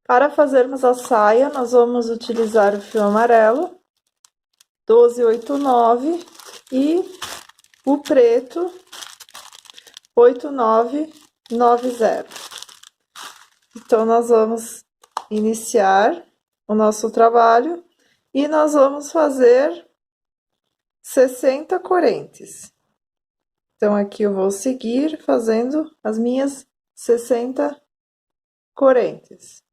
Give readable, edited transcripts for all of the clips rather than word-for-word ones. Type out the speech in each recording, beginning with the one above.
Para fazermos a saia, nós vamos utilizar o fio amarelo, 1289, e o preto, 8990. Então, nós vamos iniciar o nosso trabalho e nós vamos fazer 60 correntes. Então, aqui eu vou seguir fazendo as minhas 60 correntes.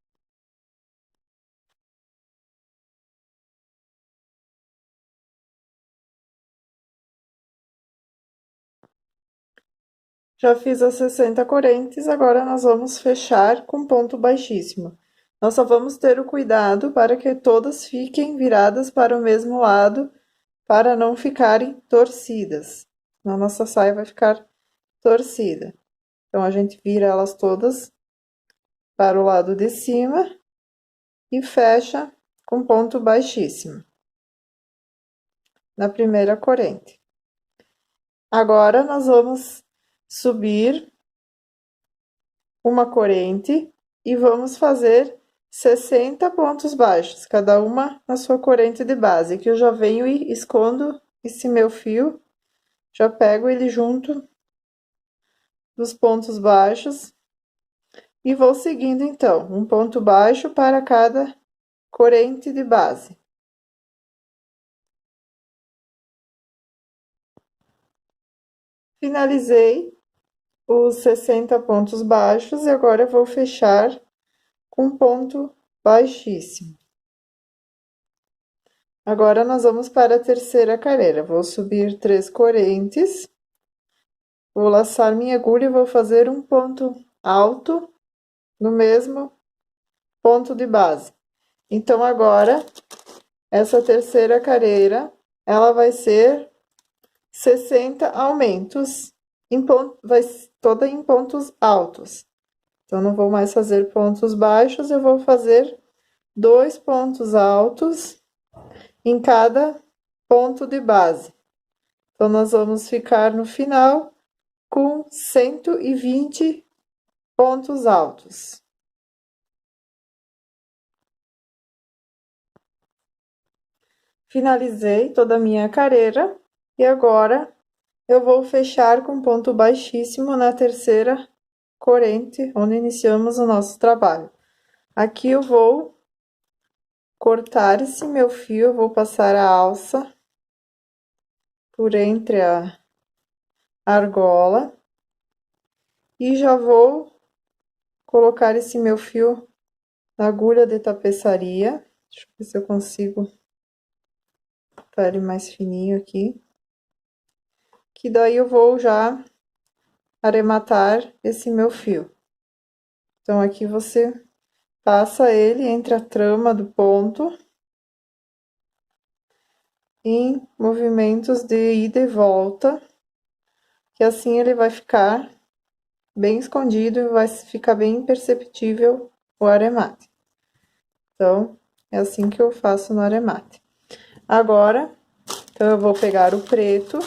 Já fiz as 60 correntes, agora nós vamos fechar com ponto baixíssimo. Nós só vamos ter o cuidado para que todas fiquem viradas para o mesmo lado, para não ficarem torcidas. Senão a nossa saia vai ficar torcida. Então, a gente vira elas todas para o lado de cima e fecha com ponto baixíssimo na primeira corrente. Agora, nós vamos subir uma corrente e vamos fazer 60 pontos baixos, cada uma na sua corrente de base. Aqui eu já venho e escondo esse meu fio, já pego ele junto dos pontos baixos e vou seguindo então, um ponto baixo para cada corrente de base. Finalizei os 60 pontos baixos e agora eu vou fechar com ponto baixíssimo. Agora, nós vamos para a terceira carreira. Vou subir 3 correntes, vou laçar minha agulha e vou fazer um ponto alto no mesmo ponto de base. Então, agora, essa terceira carreira, ela vai ser 60 aumentos, vai toda em pontos altos. Então, não vou mais fazer pontos baixos, eu vou fazer 2 pontos altos em cada ponto de base. Então, nós vamos ficar no final com 120 pontos altos. Finalizei toda a minha carreira e agora eu vou fechar com ponto baixíssimo na terceira corrente, onde iniciamos o nosso trabalho. Aqui eu vou cortar esse meu fio, eu vou passar a alça por entre a argola e já vou colocar esse meu fio na agulha de tapeçaria. Deixa eu ver se eu consigo botar ele mais fininho aqui. Que daí eu vou já arrematar esse meu fio. Então, aqui você passa ele entre a trama do ponto em movimentos de ida e volta, que assim ele vai ficar bem escondido e vai ficar bem imperceptível o aremate. Então, é assim que eu faço no aremate. Agora, então, eu vou pegar o preto,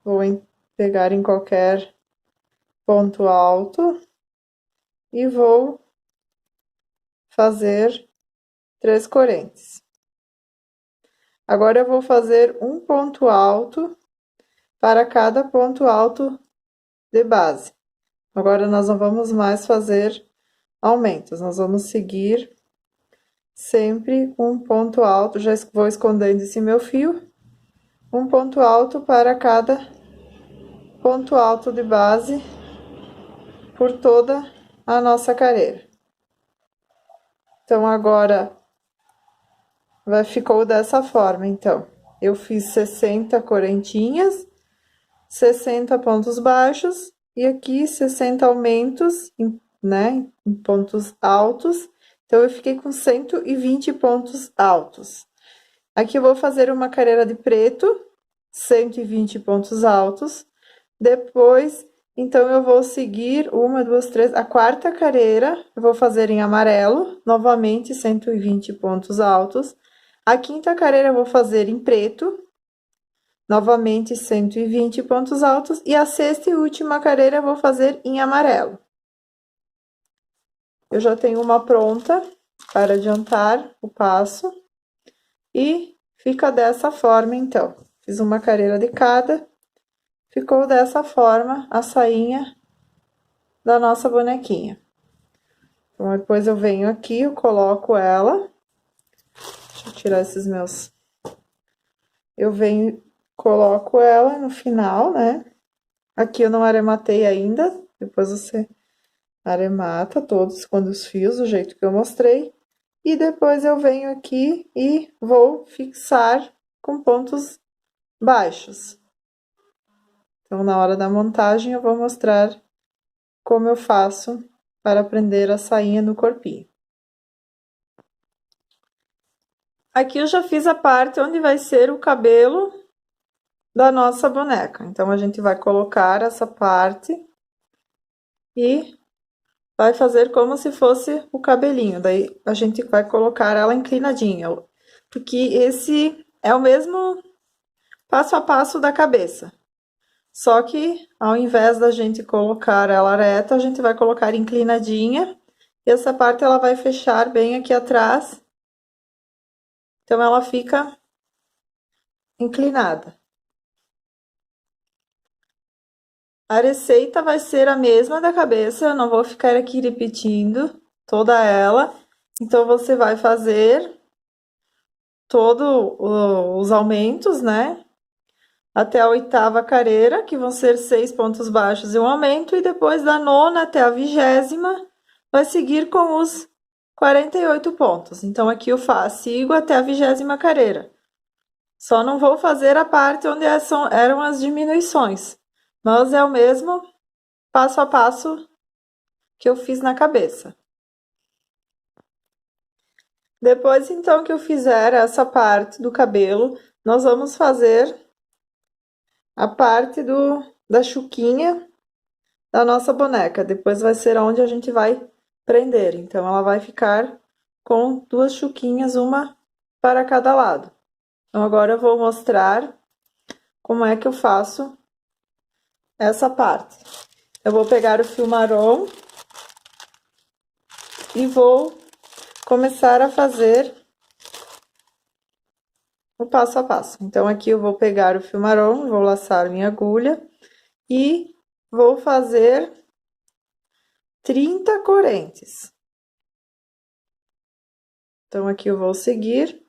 vou pegar em qualquer ponto alto e vou fazer 3 correntes. Agora, eu vou fazer um ponto alto para cada ponto alto de base. Agora, nós não vamos mais fazer aumentos, nós vamos seguir sempre um ponto alto, já vou escondendo esse meu fio, um ponto alto para cada ponto alto de base por toda a nossa carreira. Então, agora, ficou dessa forma, então. Eu fiz 60 correntinhas, 60 pontos baixos, e aqui 60 aumentos, né, em pontos altos. Então, eu fiquei com 120 pontos altos. Aqui eu vou fazer uma carreira de preto, 120 pontos altos. Depois, então, eu vou seguir uma, duas, três, a quarta carreira, eu vou fazer em amarelo, novamente 120 pontos altos. A quinta carreira eu vou fazer em preto, novamente 120 pontos altos, e a sexta e última carreira eu vou fazer em amarelo. Eu já tenho uma pronta para adiantar o passo, e fica dessa forma, então. Fiz uma carreira de cada, ficou dessa forma a sainha da nossa bonequinha. Então, depois eu venho aqui, eu coloco ela. Deixa eu tirar esses meus... Eu venho, coloco ela no final, né? Aqui eu não arematei ainda, depois você aremata todos quando os fios, do jeito que eu mostrei. E depois eu venho aqui e vou fixar com pontos baixos. Então, na hora da montagem, eu vou mostrar como eu faço para prender a sainha no corpinho. Aqui eu já fiz a parte onde vai ser o cabelo da nossa boneca. Então, a gente vai colocar essa parte e vai fazer como se fosse o cabelinho. Daí, a gente vai colocar ela inclinadinha, porque esse é o mesmo passo a passo da cabeça. Só que, ao invés da gente colocar ela reta, a gente vai colocar inclinadinha. E essa parte ela vai fechar bem aqui atrás. Então, ela fica inclinada. A receita vai ser a mesma da cabeça, eu não vou ficar aqui repetindo toda ela. Então, você vai fazer todos os aumentos, né? Até a oitava carreira, que vão ser 6 pontos baixos e um aumento. E depois da nona até a 20ª, vai seguir com os 48 pontos. Então, aqui eu sigo até a 20ª carreira. Só não vou fazer a parte onde eram as diminuições, mas é o mesmo passo a passo que eu fiz na cabeça. Depois, então, que eu fizer essa parte do cabelo, nós vamos fazer a parte da chuquinha da nossa boneca. Depois vai ser onde a gente vai prender. Então, ela vai ficar com duas chuquinhas, uma para cada lado. Então, agora eu vou mostrar como é que eu faço essa parte. Eu vou pegar o fio marrom e vou começar a fazer o passo a passo. Então, aqui eu vou pegar o fio marrom, vou laçar minha agulha e vou fazer 30 correntes. Então, aqui eu vou seguir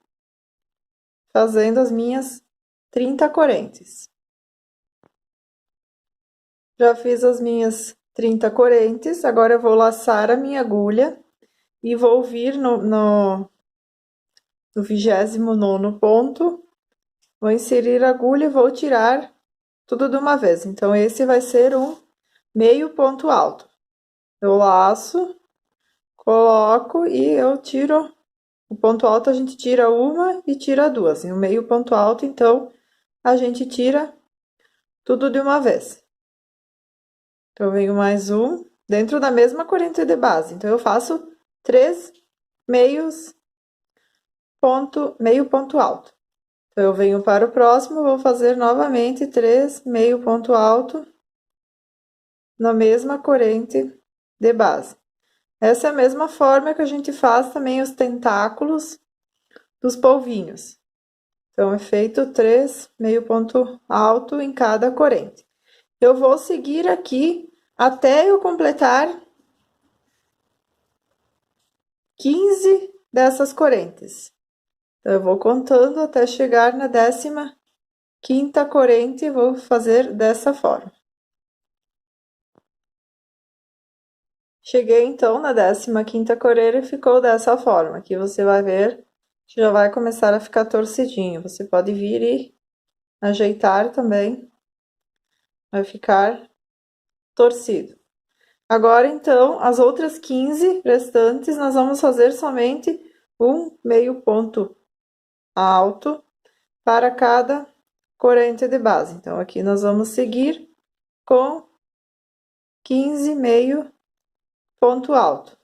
fazendo as minhas 30 correntes. Já fiz as minhas 30 correntes, agora eu vou laçar a minha agulha e vou vir no 29º ponto, vou inserir a agulha e vou tirar tudo de uma vez. Então, esse vai ser um meio ponto alto. Eu laço, coloco e eu tiro. O ponto alto a gente tira uma e tira duas. E o meio ponto alto, então, a gente tira tudo de uma vez. Então, eu venho mais um, dentro da mesma corrente de base. Então, eu faço 3 meio ponto alto. Então, eu venho para o próximo, vou fazer novamente 3 meio ponto alto na mesma corrente de base. Essa é a mesma forma que a gente faz também os tentáculos dos polvinhos. Então, é feito 3 meio ponto alto em cada corrente. Eu vou seguir aqui até eu completar 15 dessas correntes. Então, eu vou contando até chegar na 15ª corrente e vou fazer dessa forma. Cheguei, então, na 15ª correia e ficou dessa forma. Aqui você vai ver que já vai começar a ficar torcidinho. Você pode vir e ajeitar também. Vai ficar torcido. Agora, então, as outras 15 restantes, nós vamos fazer somente um meio ponto alto para cada corrente de base. Então, aqui nós vamos seguir com 15 meio ponto alto.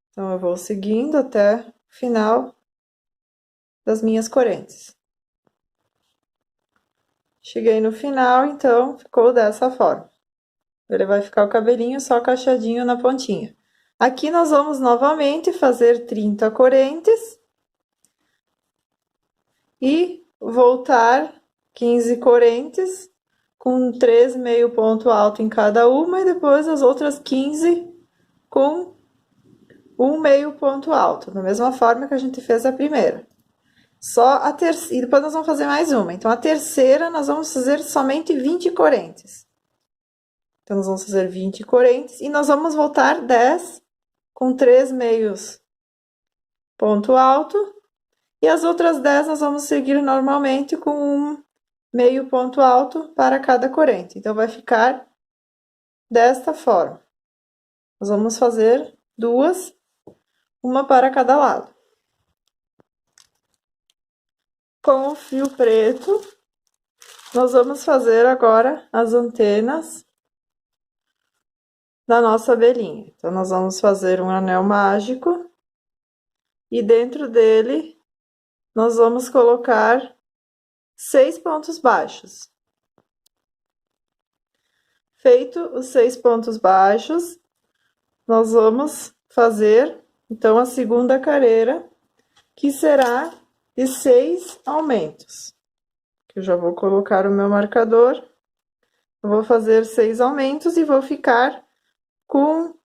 Então, eu vou seguindo até o final das minhas correntes. Cheguei no final, então ficou dessa forma. Ele vai ficar o cabelinho só cacheadinho na pontinha. Aqui nós vamos novamente fazer 30 correntes e voltar 15 correntes com 3 meio ponto alto em cada uma e depois as outras 15 com um meio ponto alto, da mesma forma que a gente fez a primeira. Só a terceira, e depois nós vamos fazer mais uma. Então, a terceira nós vamos fazer somente 20 correntes. Então, nós vamos fazer 20 correntes e nós vamos voltar 10 com 3 meios ponto alto. E as outras 10 nós vamos seguir normalmente com um meio ponto alto para cada corrente. Então, vai ficar desta forma. Nós vamos fazer duas, uma para cada lado. Com o fio preto, nós vamos fazer agora as antenas da nossa abelhinha. Então, nós vamos fazer um anel mágico e dentro dele nós vamos colocar 6 pontos baixos. Feito os 6 pontos baixos, nós vamos fazer, então, a segunda carreira, que será de 6 aumentos. Eu já vou colocar o meu marcador. Eu vou fazer 6 aumentos e vou ficar com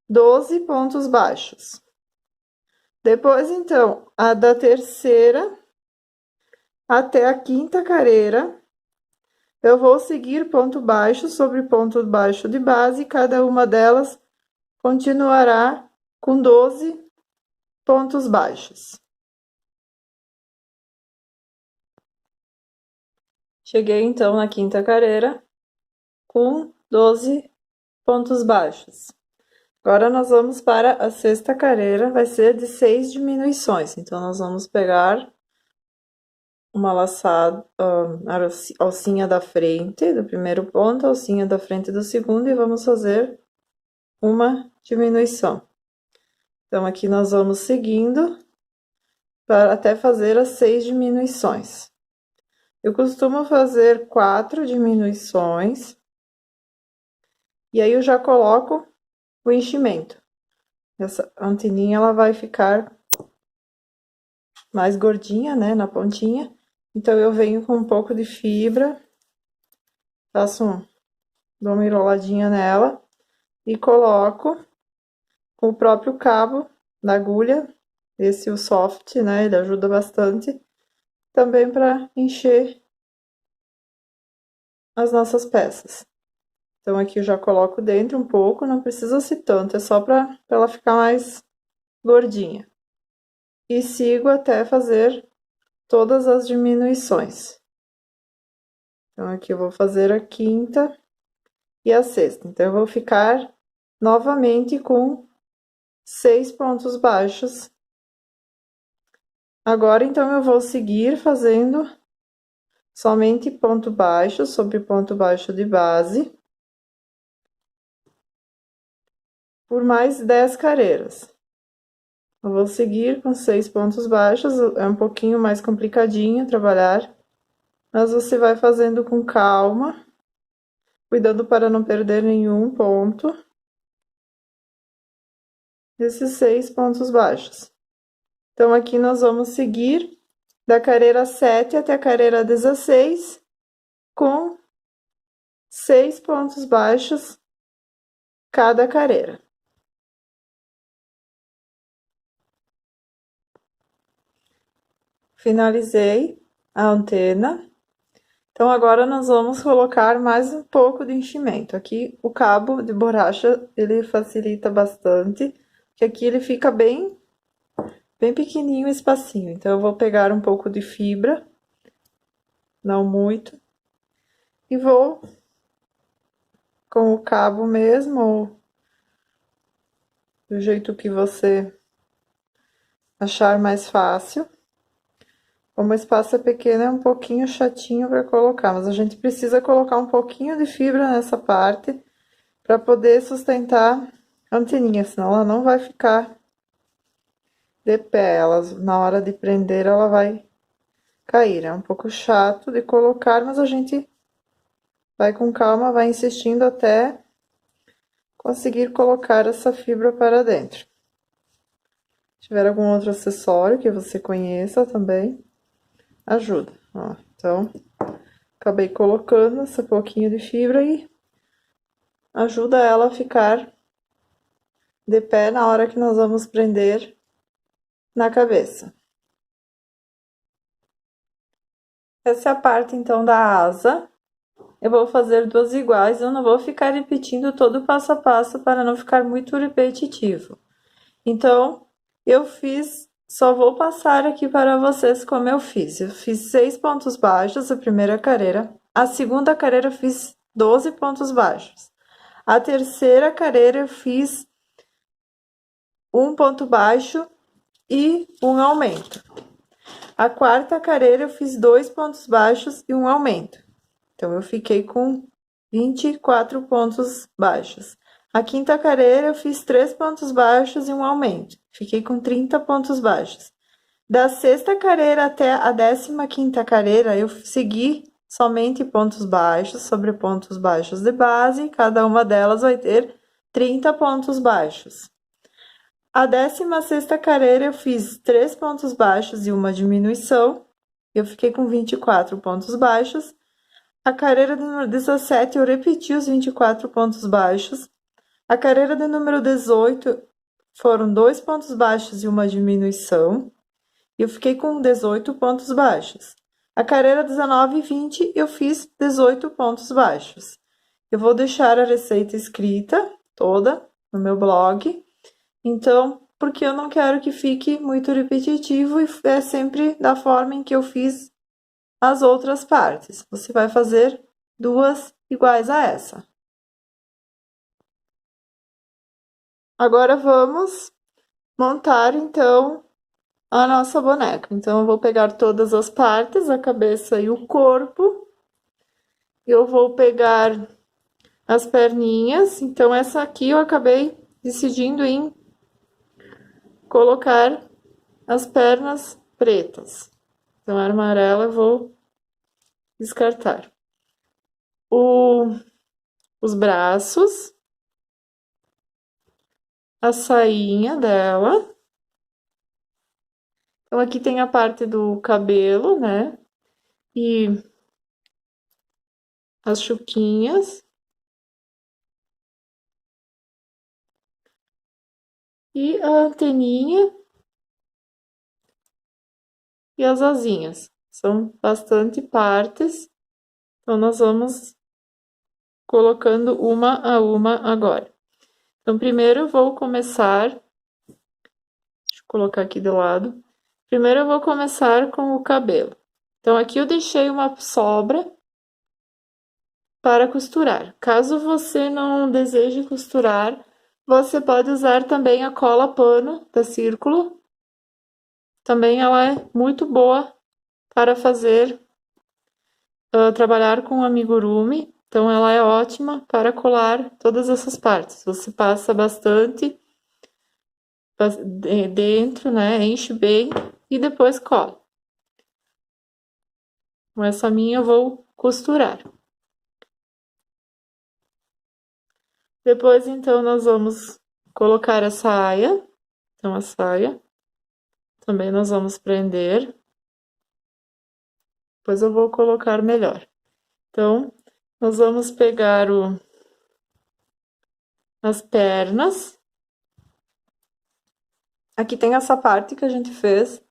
12 pontos baixos. Depois, então, a da terceira até a quinta carreira, eu vou seguir ponto baixo sobre ponto baixo de base, e cada uma delas continuará com 12 pontos baixos. Cheguei, então, na quinta carreira com 12 pontos baixos. Agora, nós vamos para a sexta carreira, vai ser de 6 diminuições. Então, nós vamos pegar uma laçada, a alcinha da frente do primeiro ponto, a alcinha da frente do segundo, e vamos fazer uma diminuição. Então, aqui nós vamos seguindo para até fazer as 6 diminuições. Eu costumo fazer 4 diminuições, e aí eu já coloco o enchimento. Essa anteninha, ela vai ficar mais gordinha, né, na pontinha. Então, eu venho com um pouco de fibra, dou uma enroladinha nela e coloco com o próprio cabo da agulha, esse o soft, né, ele ajuda bastante, também para encher as nossas peças. Então, aqui eu já coloco dentro um pouco, não precisa ser tanto, é só para ela ficar mais gordinha. E sigo até fazer todas as diminuições. Então, aqui eu vou fazer a quinta e a sexta. Então, eu vou ficar novamente com 6 pontos baixos. Agora, então, eu vou seguir fazendo somente ponto baixo sobre ponto baixo de base por mais 10 carreiras. Eu vou seguir com 6 pontos baixos, é um pouquinho mais complicadinho trabalhar, mas você vai fazendo com calma, cuidando para não perder nenhum ponto. Esses 6 pontos baixos. Então, aqui nós vamos seguir da carreira 7 até a carreira 16, com 6 pontos baixos cada carreira. Finalizei a antena. Então, agora nós vamos colocar mais um pouco de enchimento. Aqui, o cabo de borracha, ele facilita bastante, que aqui ele fica bem pequenininho o espacinho. Então, eu vou pegar um pouco de fibra, não muito, e vou com o cabo mesmo, ou do jeito que você achar mais fácil. Como o espaço é pequeno, é um pouquinho chatinho para colocar, mas a gente precisa colocar um pouquinho de fibra nessa parte para poder sustentar a anteninha, senão ela não vai ficar de pé. Na hora de prender, ela vai cair. É um pouco chato de colocar, mas a gente vai com calma, vai insistindo até conseguir colocar essa fibra para dentro. Se tiver algum outro acessório que você conheça também, ajuda. Ó, então, acabei colocando esse pouquinho de fibra e ajuda ela a ficar de pé na hora que nós vamos prender na cabeça. Essa é a parte então da asa. Eu vou fazer duas iguais, eu não vou ficar repetindo todo o passo a passo para não ficar muito repetitivo. Então, eu fiz, só vou passar aqui para vocês como eu fiz. Eu fiz 6 pontos baixos a primeira carreira, a segunda carreira eu fiz 12 pontos baixos. A terceira carreira eu fiz um ponto baixo e um aumento. A quarta carreira eu fiz 2 pontos baixos e um aumento. Então, eu fiquei com 24 pontos baixos. A quinta carreira eu fiz 3 pontos baixos e um aumento. Fiquei com 30 pontos baixos. Da sexta carreira até a 15ª carreira, eu segui somente pontos baixos sobre pontos baixos de base. Cada uma delas vai ter 30 pontos baixos. A 16ª carreira eu fiz 3 pontos baixos e uma diminuição. Eu fiquei com 24 pontos baixos. A carreira de número 17 eu repeti os 24 pontos baixos. A carreira de número 18 foram 2 pontos baixos e uma diminuição. E eu fiquei com 18 pontos baixos. A carreira 19 e 20 eu fiz 18 pontos baixos. Eu vou deixar a receita escrita toda no meu blog. Então, porque eu não quero que fique muito repetitivo e é sempre da forma em que eu fiz as outras partes. Você vai fazer duas iguais a essa. Agora vamos montar então a nossa boneca. Então, eu vou pegar todas as partes, a cabeça e o corpo. Eu vou pegar as perninhas. Então, essa aqui eu acabei decidindo em colocar as pernas pretas. Então, a amarela eu vou descartar. Os braços, a sainha dela. Então, aqui tem a parte do cabelo, né? E as chuquinhas. E a anteninha. E as asinhas. São bastante partes. Então, nós vamos colocando uma a uma agora. Então, primeiro eu vou começar... Deixa eu colocar aqui do lado. Primeiro eu vou começar com o cabelo. Então, aqui eu deixei uma sobra para costurar. Caso você não deseje costurar, você pode usar também a cola pano da Círculo. Também ela é muito boa para fazer, trabalhar com amigurumi. Então, ela é ótima para colar todas essas partes. Você passa bastante dentro, né? Enche bem e depois cola. Com essa minha eu vou costurar. Depois, então, nós vamos colocar a saia. Então, a saia. Também nós vamos prender. Depois eu vou colocar melhor. Então, nós vamos pegar as pernas. Aqui tem essa parte que a gente fez,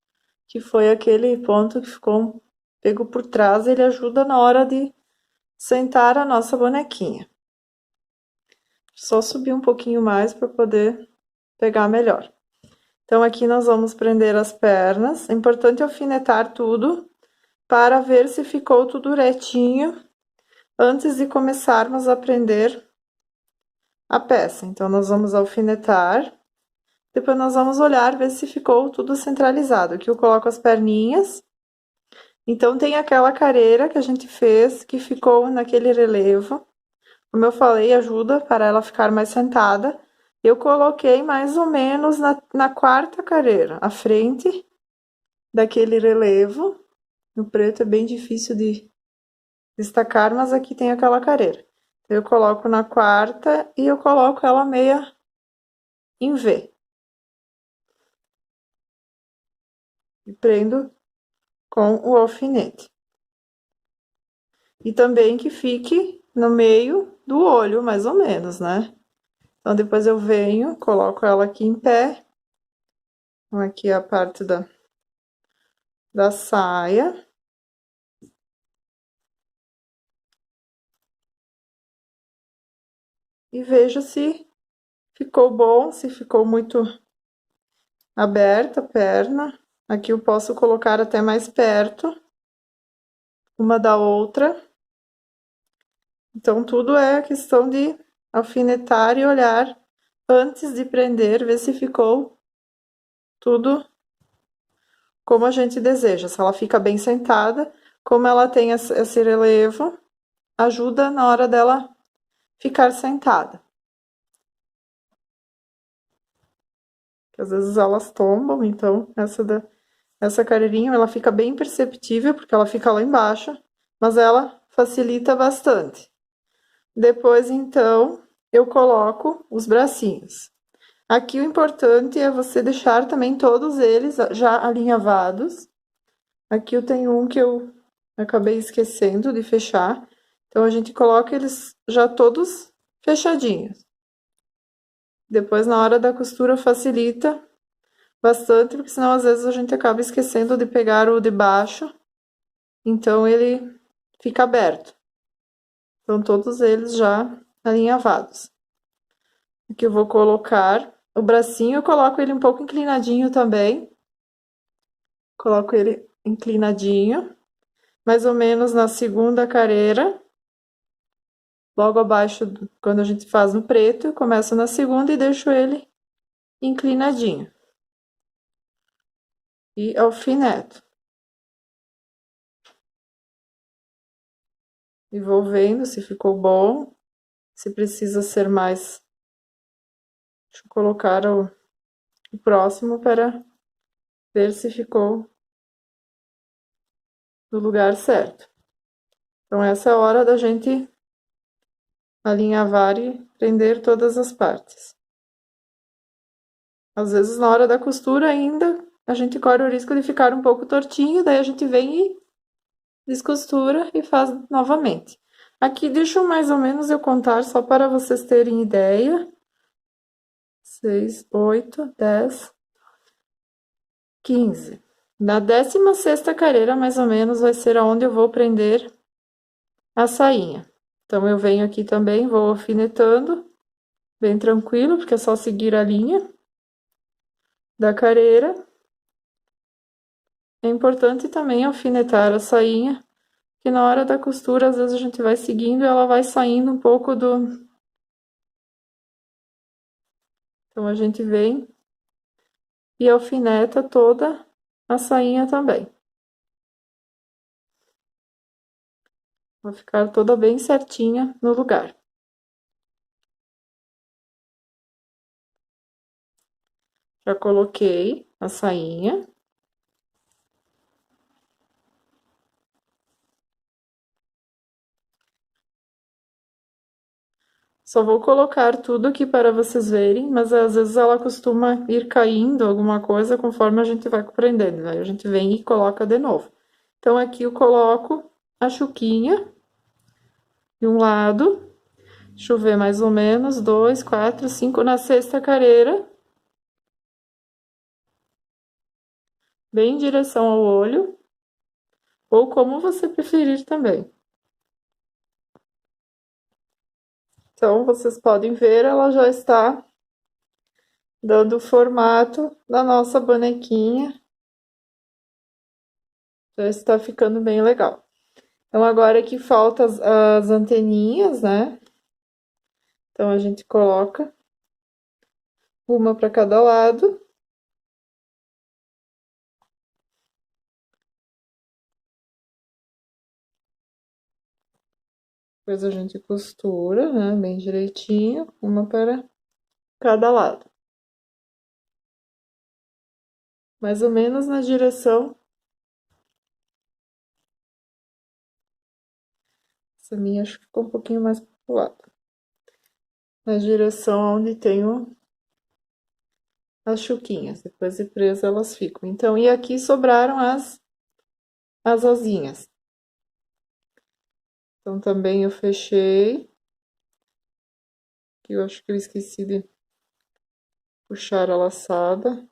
que foi aquele ponto que ficou pego por trás. Ele ajuda na hora de sentar a nossa bonequinha. Só subir um pouquinho mais para poder pegar melhor. Então, aqui nós vamos prender as pernas. É importante alfinetar tudo para ver se ficou tudo retinho antes de começarmos a prender a peça. Então, nós vamos alfinetar. Depois, nós vamos olhar, ver se ficou tudo centralizado. Aqui eu coloco as perninhas. Então, tem aquela careira que a gente fez, que ficou naquele relevo. Como eu falei, ajuda para ela ficar mais sentada. Eu coloquei mais ou menos na quarta careira, à frente daquele relevo. No preto é bem difícil de destacar, mas aqui tem aquela careira. Eu coloco na quarta e eu coloco ela meia em V. E prendo com o alfinete. E também que fique no meio do olho, mais ou menos, né? Então, depois eu venho, coloco ela aqui em pé. Então, aqui é a parte da saia. E vejo se ficou bom, se ficou muito aberta a perna. Aqui eu posso colocar até mais perto uma da outra. Então, tudo é questão de alfinetar e olhar antes de prender, ver se ficou tudo como a gente deseja. Se ela fica bem sentada, como ela tem esse relevo, ajuda na hora dela ficar sentada. Porque às vezes elas tombam, então essa carreirinha ela fica bem perceptível, porque ela fica lá embaixo, mas ela facilita bastante. Depois, então, eu coloco os bracinhos. Aqui o importante é você deixar também todos eles já alinhavados. Aqui eu tenho um que eu acabei esquecendo de fechar. Então, a gente coloca eles já todos fechadinhos. Depois, na hora da costura, facilita bastante, porque senão às vezes a gente acaba esquecendo de pegar o de baixo. Então, ele fica aberto. Então, todos eles já alinhavados. Aqui eu vou colocar o bracinho, eu coloco ele um pouco inclinadinho também. Coloco ele inclinadinho, mais ou menos na segunda careira. Logo abaixo, quando a gente faz no preto, eu começo na segunda e deixo ele inclinadinho. E alfineto. E vou vendo se ficou bom, se precisa ser mais. Deixa eu colocar o próximo para ver se ficou no lugar certo. Então, essa é a hora da gente alinhavar e prender todas as partes. Às vezes, na hora da costura ainda, a gente corre o risco de ficar um pouco tortinho, daí a gente vem e descostura e faz novamente. Aqui, deixa mais ou menos eu contar só para vocês terem ideia. 6, 8, 10, 15. Na 16ª careira, mais ou menos, vai ser aonde eu vou prender a sainha. Então, eu venho aqui também, vou alfinetando, bem tranquilo, porque é só seguir a linha da careira. É importante também alfinetar a sainha, que na hora da costura, às vezes a gente vai seguindo e ela vai saindo um pouco do... Então, a gente vem e alfineta toda a sainha também. Vai ficar toda bem certinha no lugar. Já coloquei a sainha. Só vou colocar tudo aqui para vocês verem, mas às vezes ela costuma ir caindo alguma coisa conforme a gente vai prendendo. Aí a gente vem e coloca de novo. Então, aqui eu coloco a chuquinha de um lado. Deixa eu ver mais ou menos, 2, 4, 5 na 6ª careira. Bem em direção ao olho. Ou como você preferir também. Então, vocês podem ver, ela já está dando o formato da nossa bonequinha. Já está ficando bem legal. Então, agora que falta as anteninhas, né? Então, a gente coloca uma para cada lado. Depois a gente costura, né? Bem direitinho, uma para cada lado. Mais ou menos na direção Essa minha acho que ficou um pouquinho mais pro lado. Na direção onde tem as chuquinhas. Depois de presa elas ficam. Então, e aqui sobraram as asinhas. Então, também eu fechei. Eu acho que eu esqueci de puxar a laçada.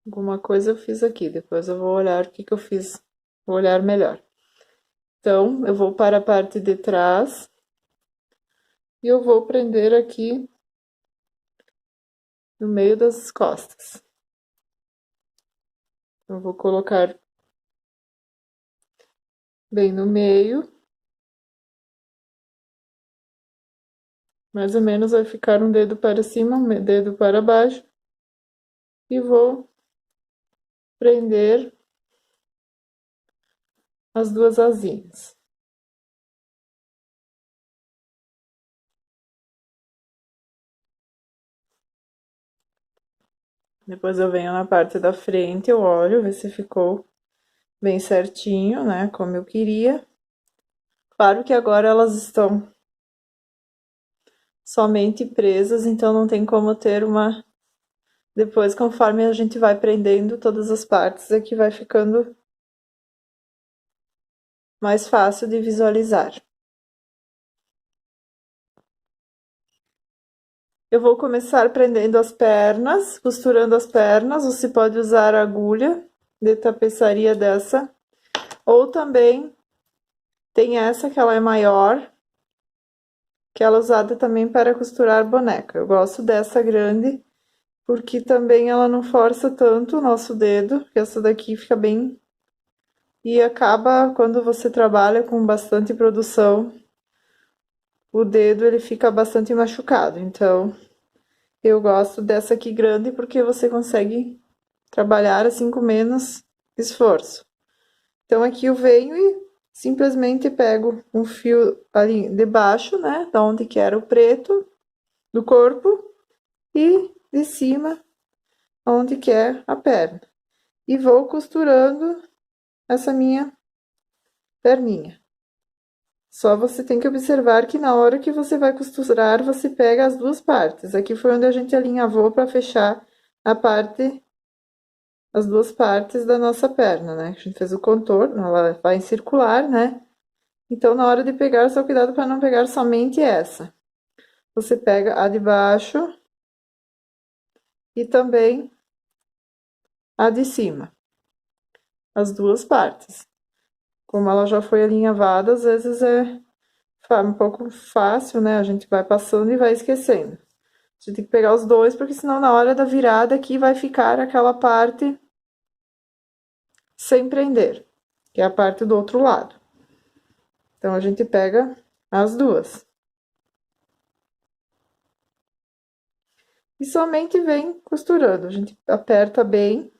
Alguma coisa eu fiz aqui, depois eu vou olhar o que que eu fiz, vou olhar melhor. Então, eu vou para a parte de trás e eu vou prender aqui no meio das costas. Eu vou colocar bem no meio. Mais ou menos vai ficar um dedo para cima, um dedo para baixo. E vou prender as duas asinhas. Depois eu venho na parte da frente, eu olho, ver se ficou bem certinho, né, como eu queria. Claro que agora elas estão somente presas, então não tem como ter uma... Depois, conforme a gente vai prendendo todas as partes, aqui vai ficando mais fácil de visualizar. Eu vou começar prendendo as pernas, costurando as pernas. Você pode usar agulha de tapeçaria dessa, ou também tem essa que ela é maior, que ela é usada também para costurar boneca. Eu gosto dessa grande, porque também ela não força tanto o nosso dedo, que essa daqui fica bem... E acaba, quando você trabalha com bastante produção, o dedo ele fica bastante machucado. Então, eu gosto dessa aqui grande porque você consegue trabalhar assim com menos esforço. Então, aqui eu venho e simplesmente pego um fio ali de baixo, né, da onde que era o preto do corpo, e de cima, onde que é a perna. E vou costurando essa minha perninha. Só você tem que observar que na hora que você vai costurar, você pega as duas partes. Aqui foi onde a gente alinhavou para fechar a parte, as duas partes da nossa perna, né? A gente fez o contorno, ela vai em circular, né? Então, na hora de pegar, só cuidado para não pegar somente essa. Você pega a de baixo e também a de cima. As duas partes. Como ela já foi alinhavada, às vezes é um pouco fácil, né? A gente vai passando e vai esquecendo. A gente tem que pegar os dois, porque senão na hora da virada aqui vai ficar aquela parte sem prender, que é a parte do outro lado. Então, a gente pega as duas. E somente vem costurando. A gente aperta bem,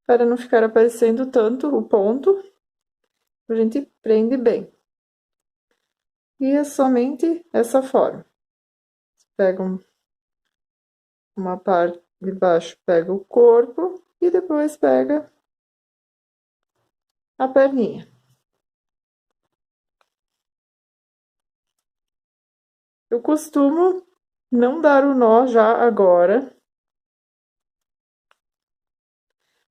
para não ficar aparecendo tanto o ponto. A gente prende bem. E é somente essa forma. Pega uma parte de baixo, pega o corpo e depois pega a perninha. Eu costumo não dar o nó já agora,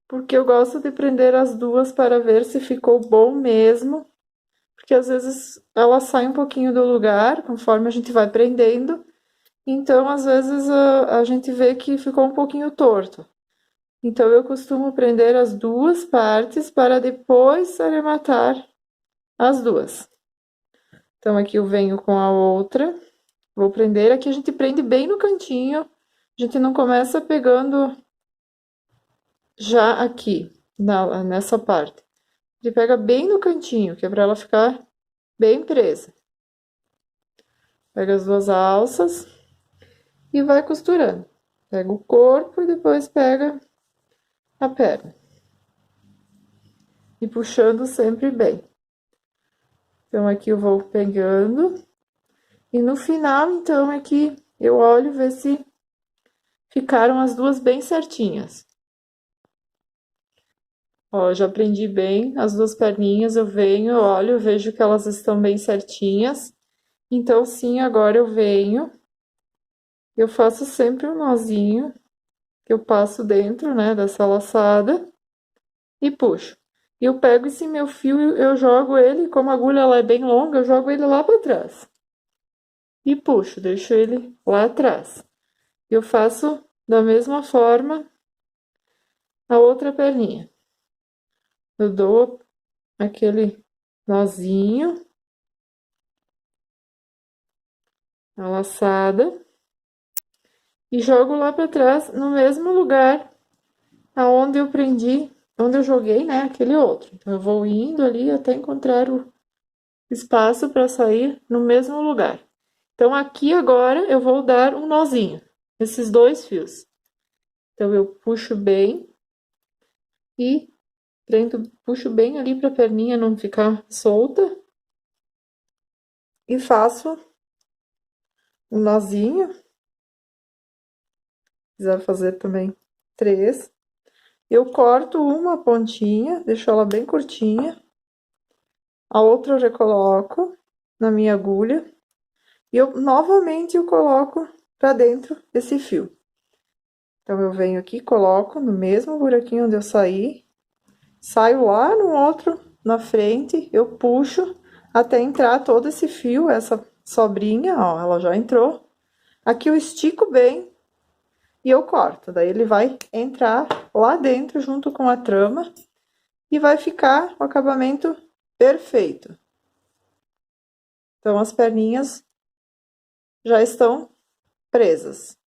porque eu gosto de prender as duas para ver se ficou bom mesmo, porque às vezes ela sai um pouquinho do lugar conforme a gente vai prendendo, então às vezes a gente vê que ficou um pouquinho torto. Então eu costumo prender as duas partes para depois arrematar as duas. Então aqui eu venho com a outra, vou prender, aqui a gente prende bem no cantinho, a gente não começa pegando já aqui, nessa parte. Ele pega bem no cantinho, que é para ela ficar bem presa. Pega as duas alças e vai costurando. Pega o corpo e depois pega a perna. E puxando sempre bem. Então, aqui eu vou pegando. E no final, então, é que eu olho ver se ficaram as duas bem certinhas. Ó, já prendi bem as duas perninhas, eu venho, eu olho, eu vejo que elas estão bem certinhas. Então, sim, agora eu venho, eu faço sempre um nozinho, que eu passo dentro, né, dessa laçada e puxo. E eu pego esse meu fio e eu jogo ele, como a agulha ela é bem longa, eu jogo ele lá para trás. E puxo, deixo ele lá atrás. Eu faço da mesma forma a outra perninha. Eu dou aquele nozinho, a laçada, e jogo lá para trás no mesmo lugar aonde eu prendi, onde eu joguei, né, aquele outro. Então eu vou indo ali até encontrar o espaço para sair no mesmo lugar. Então aqui agora eu vou dar um nozinho, esses dois fios. Então eu puxo bem e prendo, puxo bem ali para a perninha não ficar solta e faço um nozinho. Quiser fazer também três. Eu corto uma pontinha, deixo ela bem curtinha. A outra eu recoloco na minha agulha. E eu novamente eu coloco para dentro desse fio. Então, eu venho aqui, coloco no mesmo buraquinho onde eu saí. Saio lá no outro, na frente, eu puxo até entrar todo esse fio, essa sobrinha, ó, ela já entrou. Aqui eu estico bem e eu corto. Daí ele vai entrar lá dentro junto com a trama e vai ficar o acabamento perfeito. Então, as perninhas já estão presas.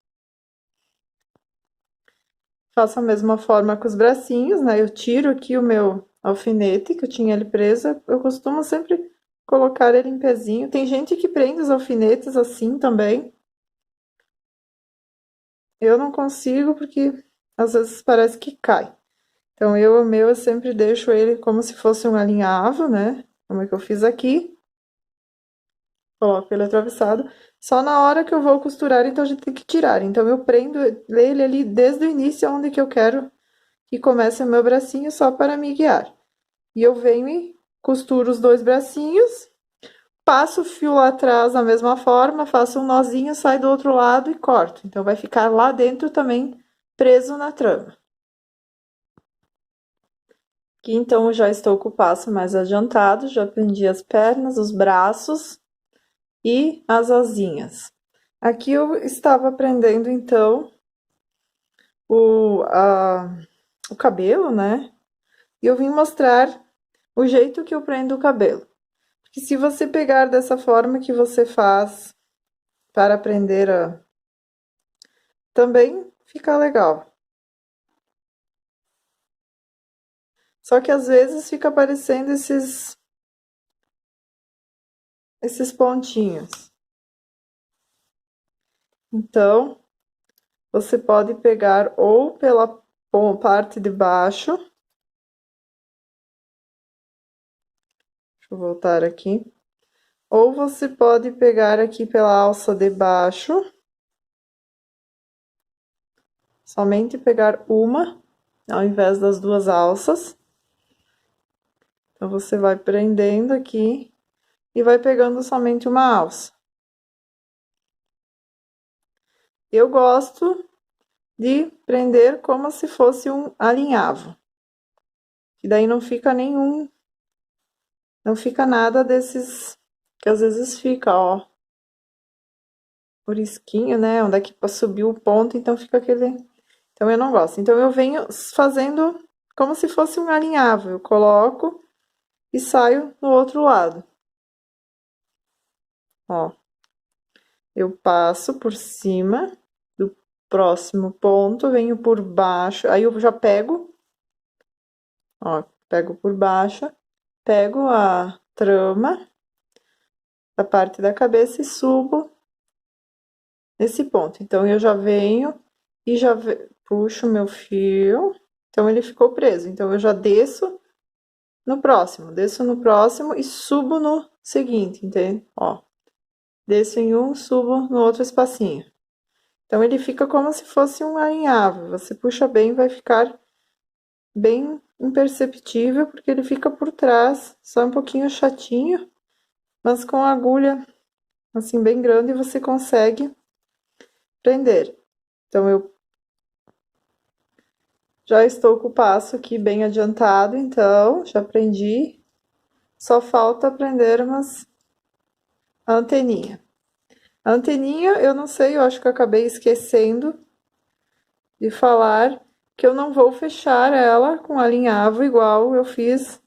Faço a mesma forma com os bracinhos, né? Eu tiro aqui o meu alfinete, que eu tinha ele preso. Eu costumo sempre colocar ele em pezinho. Tem gente que prende os alfinetes assim também. Eu não consigo porque às vezes parece que cai. Então, o meu, eu sempre deixo ele como se fosse um alinhavo, né? Como é que eu fiz aqui. Coloco ele atravessado. Só na hora que eu vou costurar, então a gente tem que tirar. Então, eu prendo ele ali desde o início, onde que eu quero que comece o meu bracinho, só para me guiar. E eu venho e costuro os dois bracinhos, passo o fio lá atrás da mesma forma, faço um nozinho, sai do outro lado e corto. Então, vai ficar lá dentro também preso na trama. Aqui, então, eu já estou com o passo mais adiantado, já prendi as pernas, os braços e as asinhas. Aqui eu estava prendendo, então, o cabelo, né? E eu vim mostrar o jeito que eu prendo o cabelo. Porque se você pegar dessa forma que você faz para prender também fica legal. Só que às vezes fica aparecendo esses pontinhos. Então, você pode pegar ou pela parte de baixo. Deixa eu voltar aqui. Ou você pode pegar aqui pela alça de baixo. Somente pegar uma, ao invés das duas alças. Então, você vai prendendo aqui e vai pegando somente uma alça. Eu gosto de prender como se fosse um alinhavo. E daí não fica não fica nada desses que às vezes fica, ó, por risquinho, né? Onde é que subiu o ponto, então fica aquele. Então eu não gosto. Então eu venho fazendo como se fosse um alinhavo. Eu coloco e saio no outro lado. Ó, eu passo por cima do próximo ponto, venho por baixo, aí eu já pego, ó, pego por baixo, pego a trama da parte da cabeça e subo nesse ponto. Então, eu já venho e já puxo meu fio, então ele ficou preso. Então, eu já desço no próximo e subo no seguinte, entende? Ó, desço em um, subo no outro espacinho. Então, ele fica como se fosse um alinhavo. Você puxa bem, vai ficar bem imperceptível, porque ele fica por trás, só um pouquinho chatinho, mas com a agulha assim bem grande você consegue prender. Então eu já estou com o passo aqui bem adiantado, então já prendi. Só falta prendermos a anteninha. A anteninha, eu não sei, eu acho que eu acabei esquecendo de falar que eu não vou fechar ela com alinhavo igual eu fiz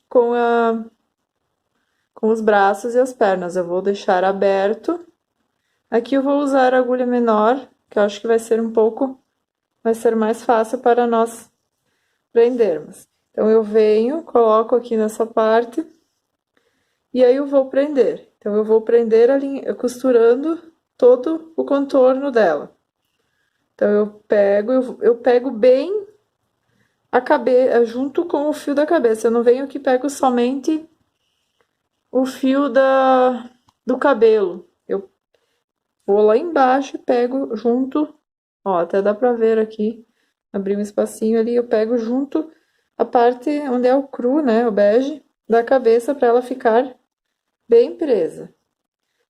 com com os braços e as pernas. Eu vou deixar aberto. Aqui eu vou usar a agulha menor, que eu acho que vai ser mais fácil para nós prendermos. Então eu venho, coloco aqui nessa parte e aí eu vou prender. Então eu vou prender costurando todo o contorno dela. Então eu pego bem a cabeça junto com o fio da cabeça. Eu não venho aqui e pego somente o fio do cabelo. Eu vou lá embaixo e pego junto, ó, até dá pra ver aqui, abrir um espacinho ali, eu pego junto a parte onde é o cru, né, o bege, da cabeça para ela ficar bem presa.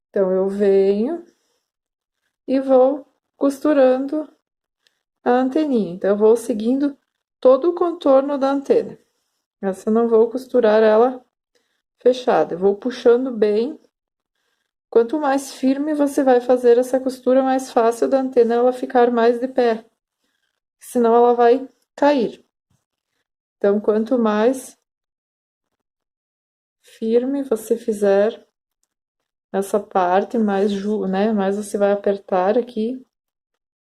Então eu venho e vou costurando a anteninha. Então eu vou seguindo todo o contorno da antena. Essa eu não vou costurar ela fechada, eu vou puxando bem. Quanto mais firme você vai fazer essa costura, mais fácil da antena ela ficar mais de pé, senão ela vai cair. Então, quanto mais firme você fizer essa parte, mais você vai apertar aqui,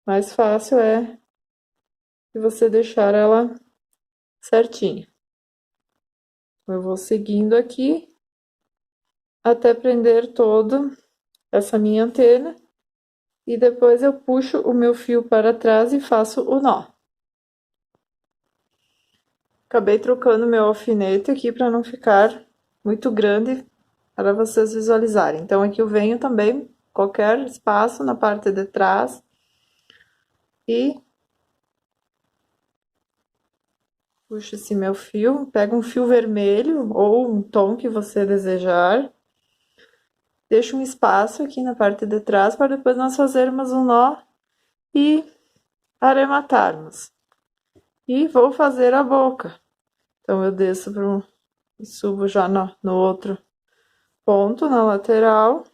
mais fácil é de você deixar ela certinha. Eu vou seguindo aqui até prender toda essa minha antena e depois eu puxo o meu fio para trás e faço o nó. Acabei trocando meu alfinete aqui para não ficar muito grande para vocês visualizarem. Então aqui eu venho também qualquer espaço na parte de trás e puxo esse meu fio, pego um fio vermelho ou um tom que você desejar. Deixo um espaço aqui na parte de trás para depois nós fazermos um nó e arrematarmos. E vou fazer a boca. Então eu desço e subo já no outro ponto, na lateral.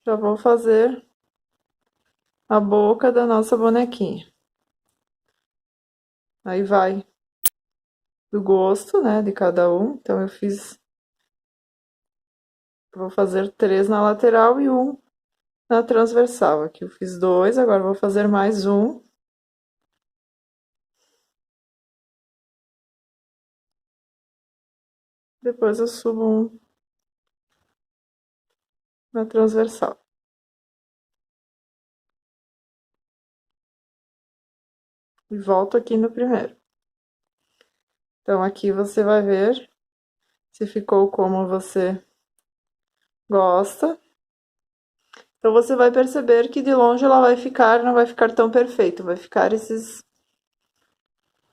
Já vou fazer a boca da nossa bonequinha. Aí vai do gosto, né, de cada um. Então vou fazer 3 na lateral e um na transversal. Aqui eu fiz 2, agora vou fazer mais um. Depois eu subo um na transversal. E volto aqui no primeiro. Então aqui você vai ver se ficou como você gosta. Então você vai perceber que de longe ela não vai ficar tão perfeito, vai ficar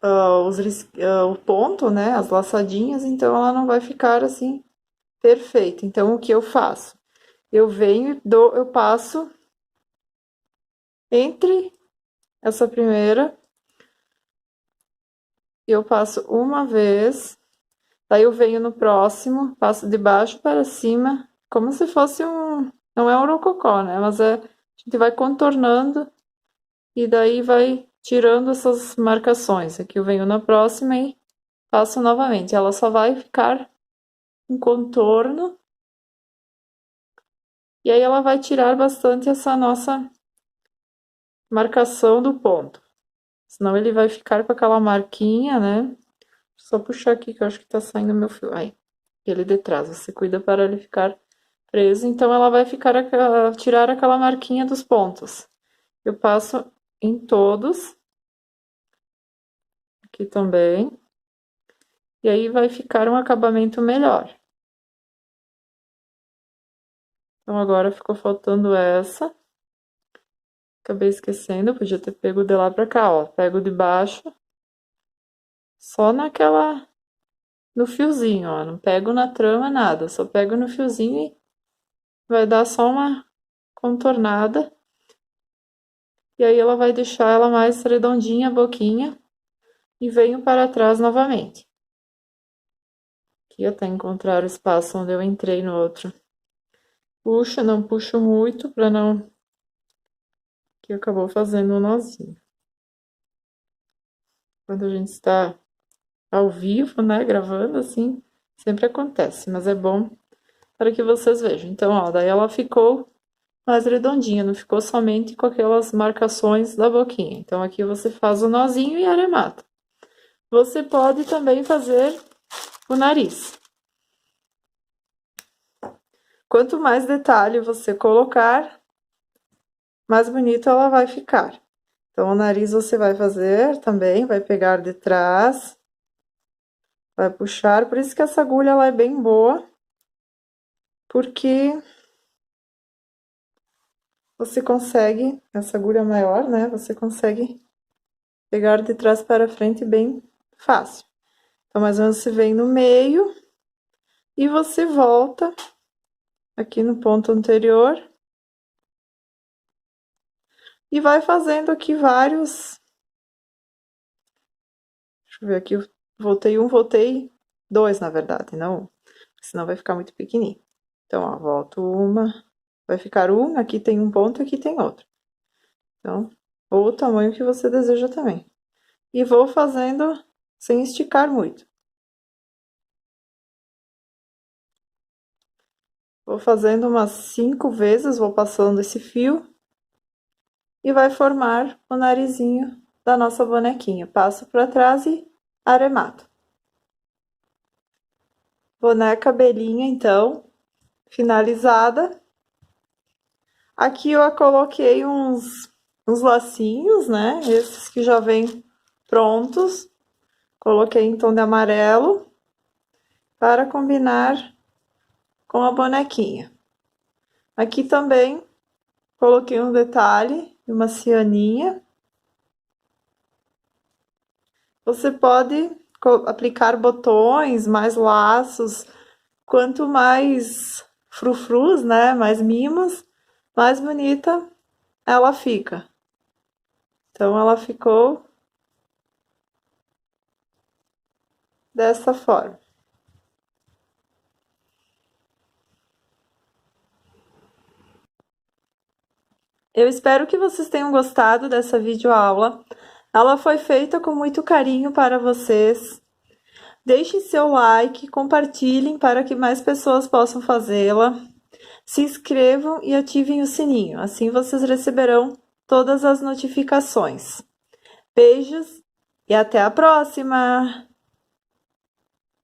o ponto, né, as laçadinhas, então ela não vai ficar assim perfeita. Então o que eu faço? Eu venho, eu passo entre essa primeira, eu passo uma vez, daí eu venho no próximo, passo de baixo para cima, como se fosse não é um rococó, né, mas a gente vai contornando e daí vai tirando essas marcações. Aqui eu venho na próxima e passo novamente, ela só vai ficar um contorno e aí ela vai tirar bastante essa nossa marcação do ponto. Senão ele vai ficar com aquela marquinha, né? Só puxar aqui que eu acho que tá saindo meu fio. Aí, ele de trás, você cuida para ele ficar preso. Então ela vai tirar aquela marquinha dos pontos. Eu passo em todos. Aqui também. E aí vai ficar um acabamento melhor. Então agora ficou faltando essa. Acabei esquecendo, eu podia ter pego de lá pra cá, ó. Pego de baixo, só no fiozinho, ó. Não pego na trama, nada. Só pego no fiozinho e vai dar só uma contornada. E aí ela vai deixar ela mais redondinha a boquinha. E venho para trás novamente. Aqui até encontrar o espaço onde eu entrei no outro. Puxo, não puxo muito para não... Que acabou fazendo um nozinho. Quando a gente está ao vivo, né, gravando assim, sempre acontece, mas é bom para que vocês vejam. Então, ó, daí ela ficou mais redondinha, não ficou somente com aquelas marcações da boquinha. Então, aqui você faz o nozinho e aremata. Você pode também fazer o nariz. Quanto mais detalhe você colocar, mais bonito ela vai ficar. Então, o nariz você vai fazer também, vai pegar de trás, vai puxar. Por isso que essa agulha ela é bem boa, porque você consegue, essa agulha maior, né? Você consegue pegar de trás para frente bem fácil. Então, mais ou menos você vem no meio e você volta aqui no ponto anterior e vai fazendo aqui vários. Deixa eu ver aqui, voltei dois, na verdade, não um, senão vai ficar muito pequenininho. Então, ó, volto uma, vai ficar um, aqui tem um ponto, aqui tem outro. Então, ou o tamanho que você deseja também. E vou fazendo sem esticar muito. Vou fazendo umas 5 vezes, vou passando esse fio e vai formar o narizinho da nossa bonequinha. Passo para trás e aremato. Boneca abelhinha, então, finalizada. Aqui eu coloquei uns lacinhos, né? Esses que já vêm prontos. Coloquei em tom de amarelo para combinar com a bonequinha. Aqui também coloquei um detalhe de uma cianinha. Você pode aplicar botões, mais laços, quanto mais frufrus, né, mais mimos, mais bonita ela fica. Então, ela ficou dessa forma. Eu espero que vocês tenham gostado dessa videoaula. Ela foi feita com muito carinho para vocês. Deixem seu like, compartilhem para que mais pessoas possam fazê-la. Se inscrevam e ativem o sininho, assim vocês receberão todas as notificações. Beijos e até a próxima!